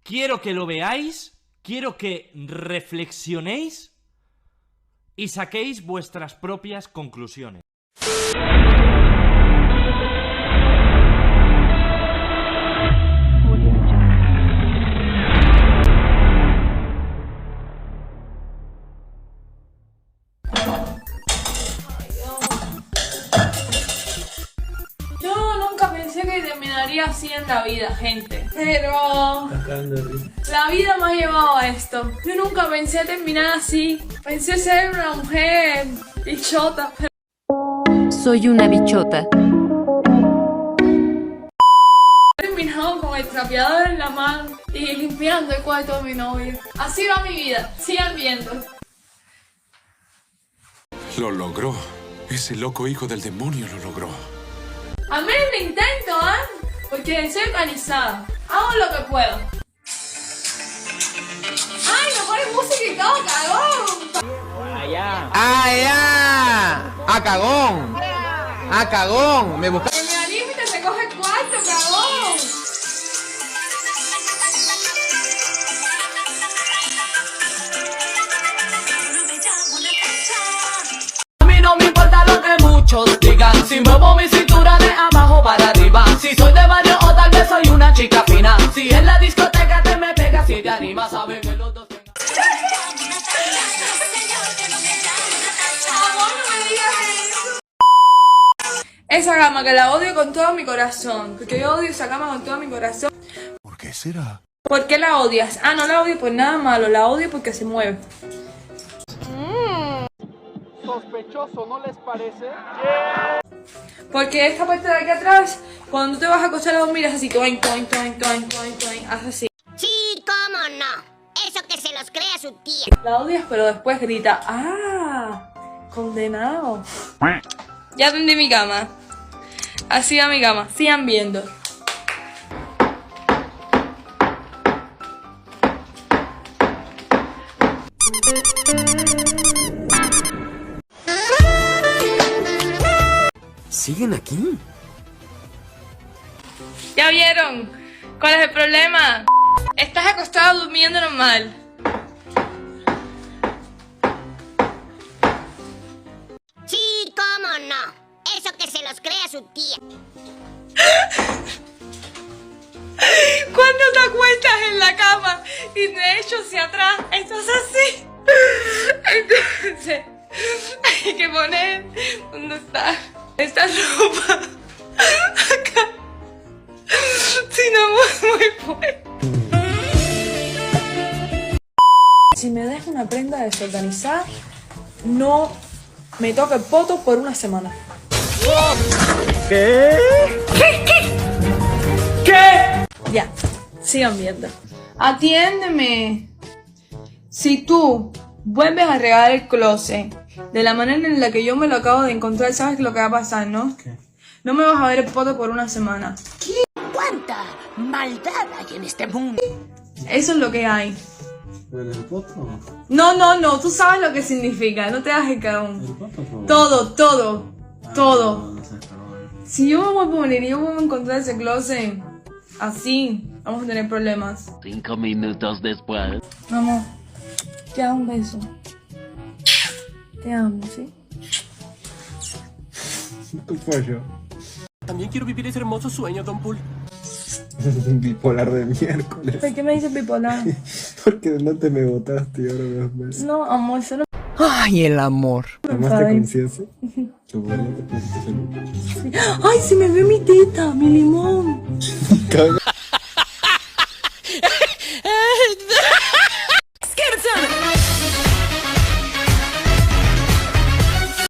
quiero que lo veáis, quiero que reflexionéis y saquéis vuestras propias conclusiones. Yo nunca pensé que terminaría así en la vida, gente. Pero la vida me ha llevado a esto. Yo nunca pensé terminar así. Pensé ser una mujer bichota. Soy una bichota. He terminado con el trapeador en la mano y limpiando el cuarto de mi novio. Así va mi vida. Sigan viendo. Lo logró. Ese loco hijo del demonio lo logró. Al menos lo intento, ¿eh? Porque soy organizada. Hago lo que puedo. ¡Ay, me pones música y todo, cagón! ¡Ah, ya! ¡Ah, cagón! ¡Ah, cagón! Me busca... Que me anime y te se coge el cuarto, cagón. A mí no me importa lo que muchos digan. Si muevo mi cintura de abajo para arriba. Si soy de barrio o tal vez soy una chica fina. Si en la discoteca te me pegas y te animas, sabes que los dos tengan... Amor, no me digas eso. Esa cama que la odio con todo mi corazón. Porque yo odio esa cama con todo mi corazón. ¿Por qué será? ¿Por qué la odias? Ah, no la odio por nada malo. La odio porque se mueve. Sospechoso, ¿no les parece? Porque esta parte de aquí atrás, cuando tú te vas a acostar a dormir, es así, toin, toin, toin, toin, toin, toin, haz así. Sí, cómo no. Eso que se los crea su tía. La odias, pero después grita, ¡ah! Condenado. Ya tendí mi cama. Así va mi cama. Sigan viendo. ¿Siguen aquí? ¿Ya vieron? ¿Cuál es el problema? Estás acostado durmiendo normal. Sí, cómo no. Eso que se los crea su tía. Cuando te acuestas en la cama y de hecho hacia atrás estás así. Entonces hay que poner ¿dónde está? Esta ropa acá. Si no muy fuerte. Si me dejas una prenda desorganizada, no me toca el poto por una semana. ¿Qué? ¿Qué? Ya, sigan viendo. Atiéndeme. Si tú vuelves a regar el closet de la manera en la que yo me lo acabo de encontrar, ¿sabes lo que va a pasar, no? ¿Qué? No me vas a ver el poto por una semana. ¿Cuánta maldad hay en este mundo? Eso es lo que hay. ¿En el poto? No, tú sabes lo que significa, no te hagas el cagón. ¿El poto cómo? Todo. No sé, pero bueno. Si yo me voy a poner y yo voy a encontrar ese closet así, vamos a tener problemas. 5 minutos después. Amor, te hago un beso. Te amo, ¿sí? Tu pollo. También quiero vivir ese hermoso sueño, Don Pool. Bipolar de miércoles. ¿Por qué me dices bipolar? Porque no te me botaste y ahora me vas No, amor, eso no. ¡Ay, el amor! ¿Tomaste Ay. conciencia? Tu abuela te pusiste salud. ¡Ay, se me ve mi teta, mi limón! Caga.